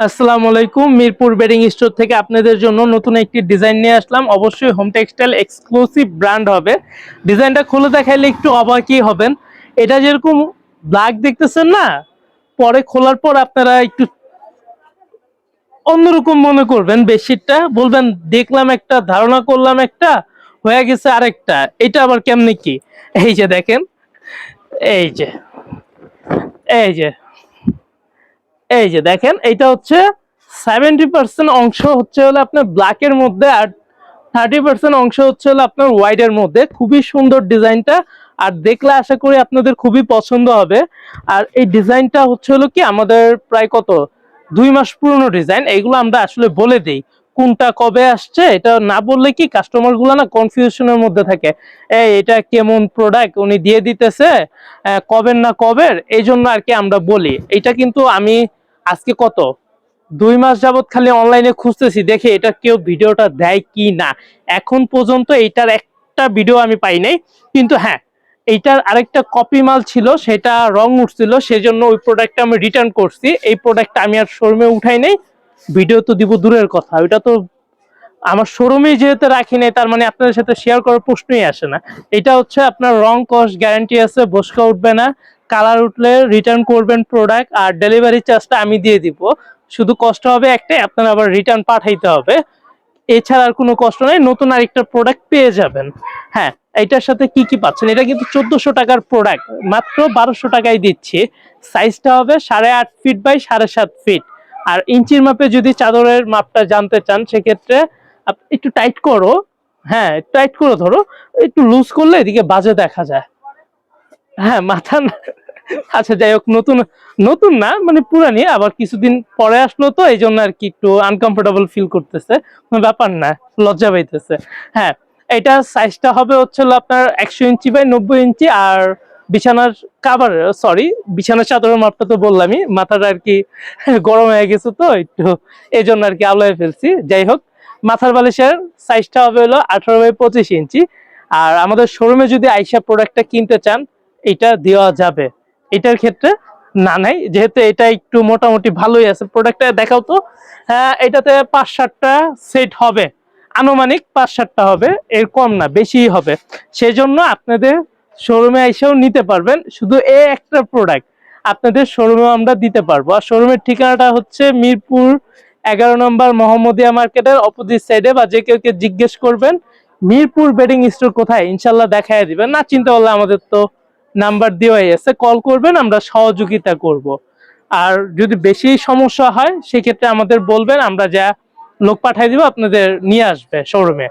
আসসালামু আলাইকুম। Mirpur bedding store থেকে আপনাদের জন্য নতুন একটি ডিজাইন নিয়ে আসলাম। অবশ্যই হোম টেক্সটাইল এক্সক্লুসিভ ব্র্যান্ড হবে। ডিজাইনটা খুলে দেখাইলে একটু অবাকই হবেন। এটা যেরকম ব্ল্যাক দেখতেছেন না, পরে খোলার পর আপনারা একটু অন্যরকম মনে করবেন। বেডশিটটা বলবেন দেখলাম একটা, ধারণা করলাম একটা, হয়ে গেছে আরেকটা। এটা আবার কেমনে কি? এই যে দেখেন, এই যে এই যে এই যে দেখেন, এটা হচ্ছে 70% অংশ হচ্ছে হলো আপনার ব্ল্যাকের মধ্যে, আর 30% অংশ হচ্ছে হলো আপনার হোয়াইটের মধ্যে। খুবই সুন্দর ডিজাইনটা, আর দেখলে আশা করি আপনাদের খুবই পছন্দ হবে। আর এই ডিজাইনটা হচ্ছে হলো কি, আমাদের প্রায় 2 মাস পুরনো ডিজাইন। এইগুলো আমরা আসলে বলে দিই কোনটা কবে আসছে। এটা না বললে কি কাস্টমার গুলো না কনফিউশনের মধ্যে থাকে, এটা কেমন প্রোডাক্ট উনি দিয়ে দিতেছে, কবের না কবের। এই জন্য আর কি আমরা বলি। এটা কিন্তু আমি আজকে 2 মাস যাবত খালি অনলাইনে খুঁজতেছি, দেখে এটা কেউ ভিডিওটা দেয় কি না। এখন পর্যন্ত এইটার একটা ভিডিও আমি পাই নাই। কিন্তু হ্যাঁ, এইটার আরেকটা কপি মাল ছিল, সেটা রং উঠছিল, সেজন্য ওই প্রোডাক্টটা আমি রিটার্ন করছি। এই প্রোডাক্টটা আমি আর শোরুমে উঠাই নাই, ভিডিও তো দিব দূরের কথা, ওইটা তো আমার শোরুমেই যেহেতু রাখি নাই, তার মানে আপনাদের সাথে শেয়ার করার প্রশ্নই আসে না। এটা হচ্ছে আপনার রং কস গ্যারান্টি আছে, বসকা উঠবে না। কালার উঠলে রিটার্ন করবেন প্রোডাক্ট, আর ডেলিভারি চার্জটা আমি দিয়ে দিব। শুধু কষ্ট হবে একটাই, আপনার আবার রিটার্ন পাঠাইতে হবে। এছাড়া আর কোনো কষ্ট নেই, নতুন আরেকটা প্রোডাক্ট পেয়ে যাবেন। হ্যাঁ, এটার সাথে কি কি পাচ্ছেন, এটা কিন্তু 1400 টাকার প্রোডাক্ট, মাত্র 1200 টাকায় দিচ্ছি। সাইজটা হবে 8.5 ফিট বাই 7.5 ফিট। আর ইঞ্চির মাপে যদি চাদরের মাপটা জানতে চান, সেক্ষেত্রে একটু টাইট করো, হ্যাঁ টাইট করে ধরো, একটু লুজ করলে এদিকে বাজে দেখা যায়। হ্যাঁ, মাথা আচ্ছা যাই হোক, নতুন নতুন না মানে পুরানি, আবার কিছুদিন পরে আসলো তো এই জন্য আর কি একটু আনকমফোর্টেবল ফিল করতেছে। কোনো ব্যাপার না, লজ্জা পাইতেছে। হ্যাঁ, এটা সাইজটা হবে হচ্ছে আপনার 100 ইঞ্চি বাই 90 ইঞ্চি। আর বিছানার কাভার, সরি, বিছানার চাদরের মাপটা তো বললামই, মাথাটা আর কি গরম হয়ে গেছে তো একটু, এই জন্য আর কি আলোয় ফেলছি। যাই হোক, মাথার বালিশের সাইজটা হবে হলো 18 বাই 25 ইঞ্চি। আর আমাদের শোরুমে যদি আইসা প্রোডাক্টটা কিনতে চান, এটা দেওয়া যাবে। এটার ক্ষেত্রে না নাই, যেহেতু এটা একটু মোটামুটি ভালোই আছে। প্রোডাক্টটা দেখাও তো। হ্যাঁ, এটাতে 5-7টা সেট হবে, আনুমানিক 5-7টা হবে, এর কম না, বেশিই হবে। সেজন্য আপনাদের শোরুমে এসেও নিতে পারবেন। শুধু এই একটা প্রোডাক্ট আপনাদের শোরুমে আমরা দিতে পারবো। আর শোরুমের ঠিকানাটা হচ্ছে মিরপুর 11 নম্বর মোহাম্মদিয়া মার্কেটের অপোজিট সাইডে। বা যে কেউ জিজ্ঞেস করবেন মিরপুর বেডিং স্টোর কোথায়, ইনশাল্লাহ দেখায় দিবেন। না চিনতে পারলে আমাদের তো নাম্বার দেওয়াই আছে, কল করবেন, আমরা সহযোগিতা করব। আর যদি বেশি সমস্যা হয় সেক্ষেত্রে আমাদের বলবেন, আমরা যা লোক পাঠাই দিব আপনাদের নিয়ে আসবে শোরুমে।